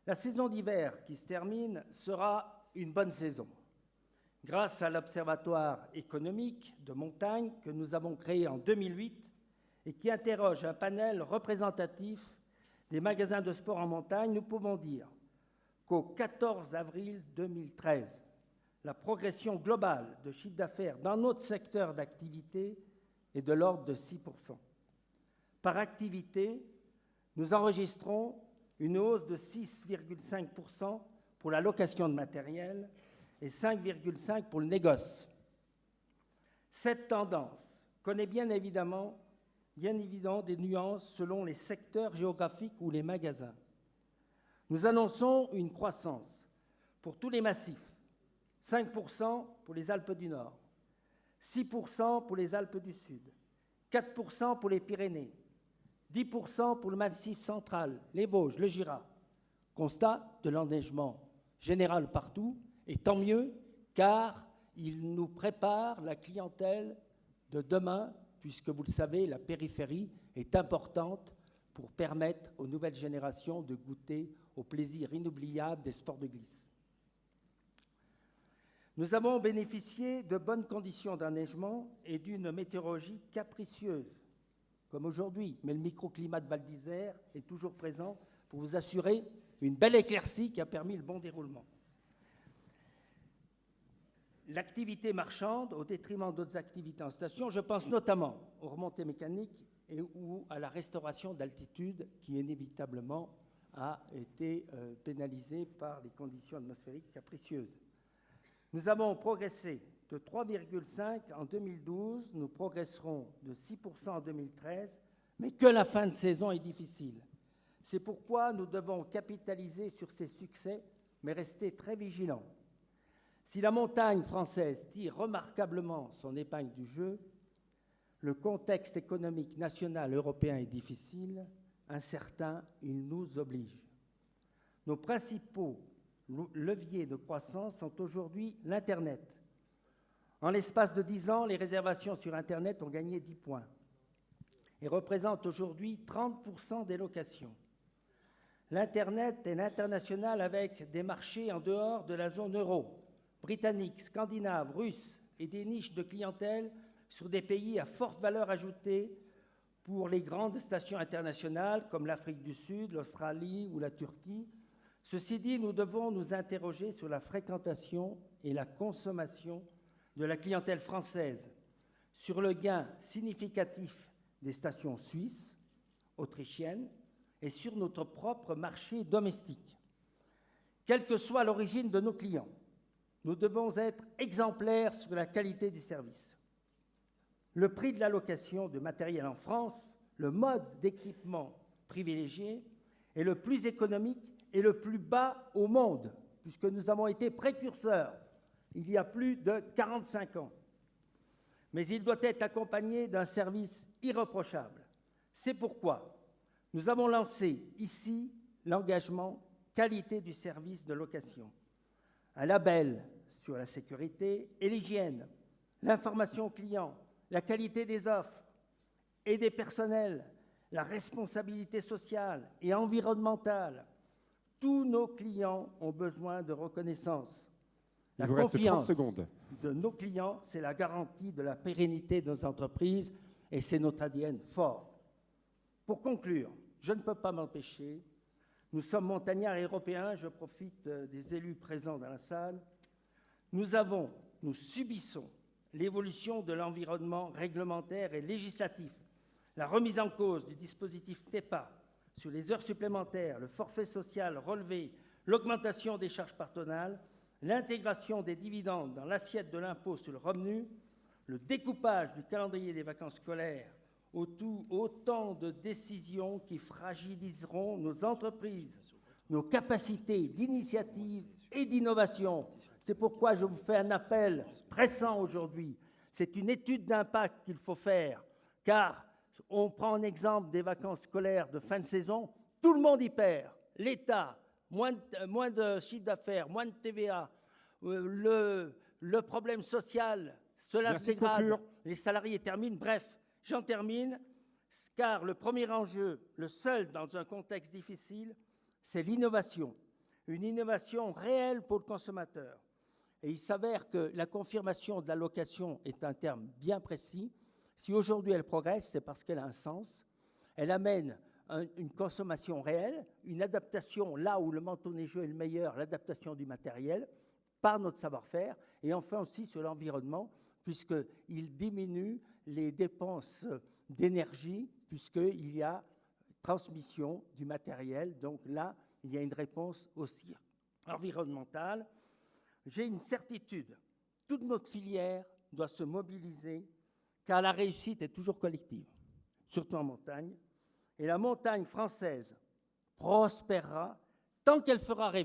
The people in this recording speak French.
La saison d'hiver qui se termine sera une bonne saison. Grâce à l'Observatoire économique de montagne que nous avons créé en 2008 et qui interroge un panel représentatif des magasins de sport en montagne, nous pouvons dire qu'au 14 avril 2013, la progression globale de chiffre d'affaires dans notre secteur d'activité est de l'ordre de 6%. Par activité, nous enregistrons une hausse de 6,5% pour la location de matériel et 5,5% pour le négoce. Cette tendance connaît bien évident des nuances selon les secteurs géographiques ou les magasins. Nous annonçons une croissance pour tous les massifs, 5% pour les Alpes du Nord, 6% pour les Alpes du Sud, 4% pour les Pyrénées, 10% pour le Massif central, les Vosges, le Jura. Constat de l'enneigement général partout, et tant mieux, car il nous prépare la clientèle de demain, puisque vous le savez, la périphérie est importante pour permettre aux nouvelles générations de goûter au plaisir inoubliable des sports de glisse. Nous avons bénéficié de bonnes conditions d'enneigement et d'une météorologie capricieuse, comme aujourd'hui, mais le microclimat de Val d'Isère est toujours présent pour vous assurer une belle éclaircie qui a permis le bon déroulement. L'activité marchande au détriment d'autres activités en station, je pense notamment aux remontées mécaniques ou à la restauration d'altitude qui inévitablement a été pénalisée par les conditions atmosphériques capricieuses. Nous avons progressé de 3,5 en 2012, nous progresserons de 6% en 2013, mais que la fin de saison est difficile. C'est pourquoi nous devons capitaliser sur ces succès, mais rester très vigilants. Si la montagne française tire remarquablement son épingle du jeu, le contexte économique national européen est difficile, incertain, il nous oblige. Nos principaux leviers de croissance sont aujourd'hui l'Internet. En l'espace de 10 ans, les réservations sur Internet ont gagné 10 points et représentent aujourd'hui 30% des locations. L'Internet est l'international avec des marchés en dehors de la zone euro, britanniques, scandinaves, russes et des niches de clientèle sur des pays à forte valeur ajoutée pour les grandes stations internationales comme l'Afrique du Sud, l'Australie ou la Turquie. Ceci dit, nous devons nous interroger sur la fréquentation et la consommation de la clientèle française, sur le gain significatif des stations suisses, autrichiennes et sur notre propre marché domestique. Quelle que soit l'origine de nos clients, nous devons être exemplaires sur la qualité du service. Le prix de la location de matériel en France, le mode d'équipement privilégié, est le plus économique et le plus bas au monde, puisque nous avons été précurseurs il y a plus de 45 ans. Mais il doit être accompagné d'un service irréprochable. C'est pourquoi nous avons lancé ici l'engagement qualité du service de location, un label sur la sécurité et l'hygiène, l'information client, la qualité des offres et des personnels, la responsabilité sociale et environnementale. Tous nos clients ont besoin de reconnaissance. La confiance de nos clients, c'est la garantie de la pérennité de nos entreprises et c'est notre ADN fort. Pour conclure, je ne peux pas m'empêcher, nous sommes montagnards et européens, je profite des élus présents dans la salle, nous subissons l'évolution de l'environnement réglementaire et législatif, la remise en cause du dispositif TEPA sur les heures supplémentaires, le forfait social relevé, l'augmentation des charges patronales, l'intégration des dividendes dans l'assiette de l'impôt sur le revenu, le découpage du calendrier des vacances scolaires, autant de décisions qui fragiliseront nos entreprises, nos capacités d'initiative et d'innovation. C'est pourquoi je vous fais un appel pressant aujourd'hui. C'est une étude d'impact qu'il faut faire, car on prend en exemple des vacances scolaires de fin de saison, tout le monde y perd. L'État, moins de chiffre d'affaires, moins de TVA, le problème social, cela se dégrade, les salariés terminent. Bref, j'en termine, car le premier enjeu, le seul dans un contexte difficile, c'est l'innovation. une innovation réelle pour le consommateur. Et il s'avère que la confirmation de la location est un terme bien précis. Si aujourd'hui elle progresse, c'est parce qu'elle a un sens. Elle amène une consommation réelle, une adaptation là où le manteau-neigeux est le meilleur, l'adaptation du matériel par notre savoir-faire, et enfin aussi sur l'environnement, puisqu'il diminue les dépenses d'énergie, puisqu'il y a transmission du matériel. Donc là, il y a une réponse aussi environnementale. J'ai une certitude, toute notre filière doit se mobiliser, car la réussite est toujours collective, surtout en montagne. Et la montagne française prospérera tant qu'elle fera rêver.